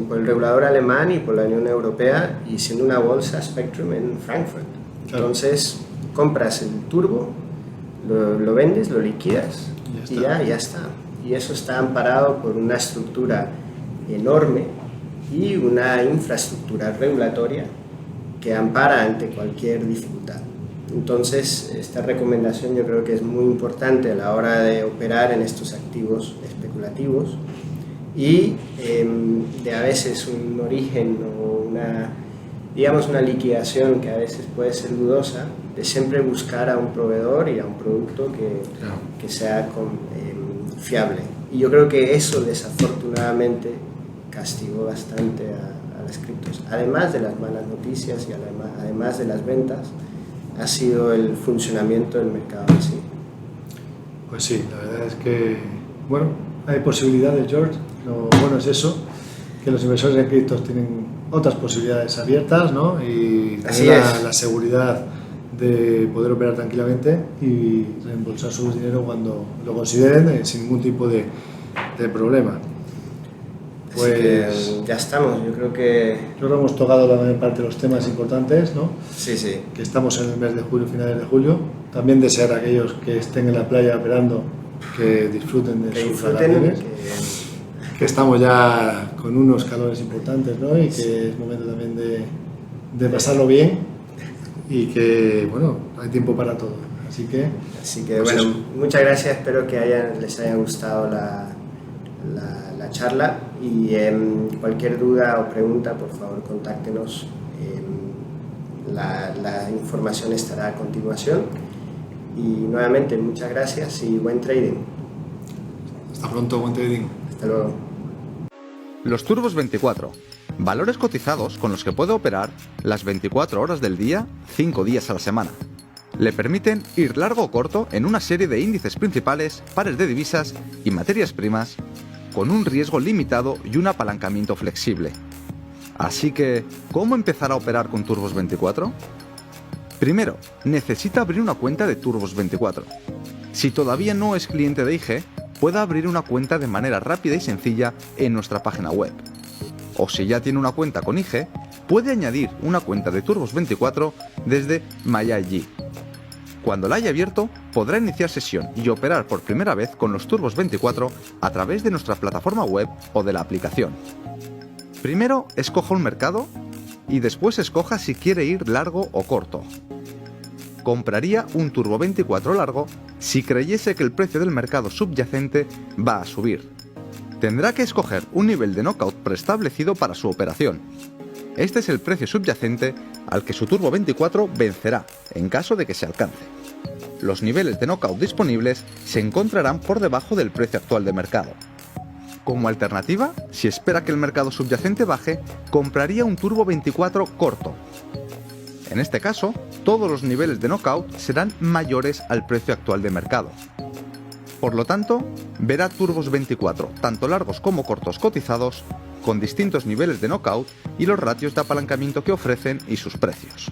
por el regulador alemán y por la Unión Europea, y siendo una bolsa Spectrum en Frankfurt. Claro. Entonces compras el turbo lo vendes, lo liquidas
y
ya está. Y eso está amparado por una estructura enorme y una infraestructura regulatoria que ampara ante cualquier dificultad. Entonces, esta recomendación yo creo que es muy importante a la hora de operar en estos activos especulativos y de a veces un origen o una liquidación que a veces puede ser dudosa, de siempre buscar a un proveedor y a un producto que sea fiable. Y yo creo que eso desafortunadamente castigó bastante a las criptos. Además de las malas noticias y además de las ventas, ha sido el funcionamiento del mercado en sí.
Pues sí, la verdad es que, bueno, hay posibilidades, George. Lo bueno es eso, que los inversores en criptos tienen otras posibilidades abiertas, ¿no? Y la seguridad de poder operar tranquilamente y reembolsar su dinero cuando lo consideren sin ningún tipo de problema.
Pues así que ya estamos, yo creo que
hemos tocado la mayor parte de los temas importantes, ¿no?
Sí.
Que estamos en el mes de julio, finales de julio. También desear a aquellos que estén en la playa operando que disfruten de sus vacaciones. Que estamos ya con unos calores importantes, ¿no? Y que es momento también de pasarlo bien y que, bueno, hay tiempo para todo. Así que
pues bueno, eso. Muchas gracias, espero que les haya gustado la charla y cualquier duda o pregunta, por favor, contáctenos. La información estará a continuación y nuevamente muchas gracias y buen trading.
Hasta pronto, buen trading.
Hasta luego.
Los Turbos 24, valores cotizados con los que puede operar las 24 horas del día, 5 días a la semana. Le permiten ir largo o corto en una serie de índices principales, pares de divisas y materias primas, con un riesgo limitado y un apalancamiento flexible. Así que, ¿cómo empezar a operar con Turbos 24? Primero, necesita abrir una cuenta de Turbos 24. Si todavía no es cliente de IG, puede abrir una cuenta de manera rápida y sencilla en nuestra página web. O si ya tiene una cuenta con IG, puede añadir una cuenta de Turbos 24 desde MyIG. Cuando la haya abierto, podrá iniciar sesión y operar por primera vez con los Turbos 24 a través de nuestra plataforma web o de la aplicación. Primero, escoja un mercado y después escoja si quiere ir largo o corto. Compraría un Turbo 24 largo si creyese que el precio del mercado subyacente va a subir. Tendrá que escoger un nivel de knockout preestablecido para su operación. Este es el precio subyacente al que su Turbo 24 vencerá en caso de que se alcance. Los niveles de knockout disponibles se encontrarán por debajo del precio actual de mercado. Como alternativa, si espera que el mercado subyacente baje, compraría un Turbo 24 corto. En este caso, todos los niveles de knockout serán mayores al precio actual de mercado. Por lo tanto, verá Turbos 24, tanto largos como cortos cotizados, con distintos niveles de knockout y los ratios de apalancamiento que ofrecen y sus precios.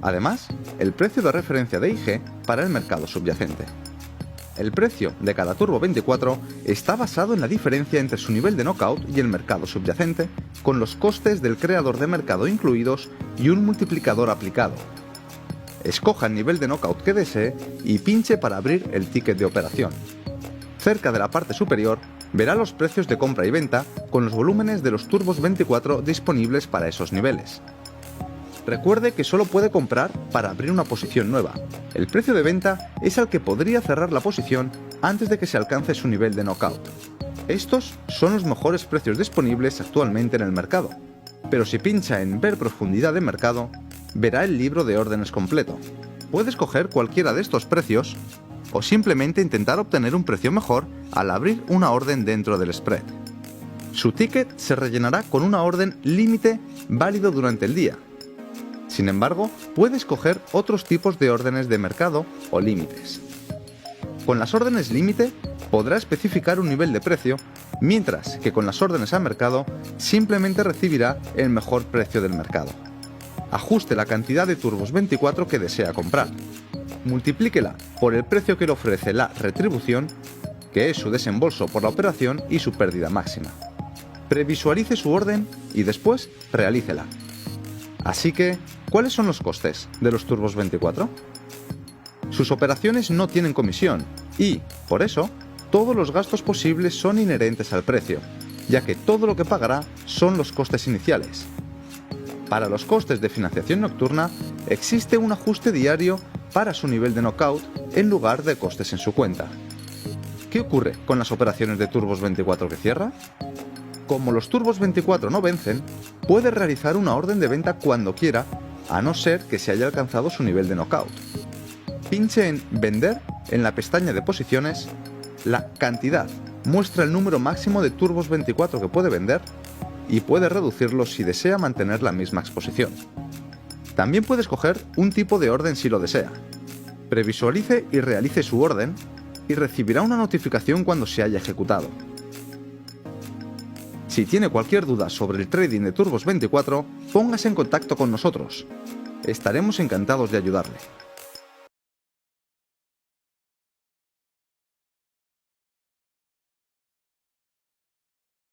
Además, el precio de referencia de IG para el mercado subyacente. El precio de cada Turbo 24 está basado en la diferencia entre su nivel de knockout y el mercado subyacente, con los costes del creador de mercado incluidos y un multiplicador aplicado. Escoja el nivel de knockout que desee y pinche para abrir el ticket de operación. Cerca de la parte superior verá los precios de compra y venta con los volúmenes de los Turbos 24 disponibles para esos niveles. Recuerde que solo puede comprar para abrir una posición nueva. El precio de venta es al que podría cerrar la posición antes de que se alcance su nivel de knockout. Estos son los mejores precios disponibles actualmente en el mercado, pero si pincha en Ver profundidad de mercado, verá el libro de órdenes completo. Puede escoger cualquiera de estos precios o simplemente intentar obtener un precio mejor al abrir una orden dentro del spread. Su ticket se rellenará con una orden límite válido durante el día. Sin embargo, puede escoger otros tipos de órdenes de mercado o límites. Con las órdenes límite podrá especificar un nivel de precio, mientras que con las órdenes a mercado simplemente recibirá el mejor precio del mercado. Ajuste la cantidad de Turbos 24 que desea comprar. Multiplíquela por el precio que le ofrece la retribución, que es su desembolso por la operación y su pérdida máxima. Previsualice su orden y después realícela. Así que, ¿cuáles son los costes de los Turbos 24? Sus operaciones no tienen comisión y, por eso, todos los gastos posibles son inherentes al precio, ya que todo lo que pagará son los costes iniciales. Para los costes de financiación nocturna, existe un ajuste diario para su nivel de knockout en lugar de costes en su cuenta. ¿Qué ocurre con las operaciones de Turbos 24 que cierra? Como los Turbos 24 no vencen, puede realizar una orden de venta cuando quiera, a no ser que se haya alcanzado su nivel de knockout. Pinche en Vender en la pestaña de posiciones. La cantidad muestra el número máximo de Turbos 24 que puede vender y puede reducirlo si desea mantener la misma exposición. También puede escoger un tipo de orden si lo desea. Previsualice y realice su orden y recibirá una notificación cuando se haya ejecutado. Si tiene cualquier duda sobre el trading de Turbos 24, póngase en contacto con nosotros. Estaremos encantados de ayudarle.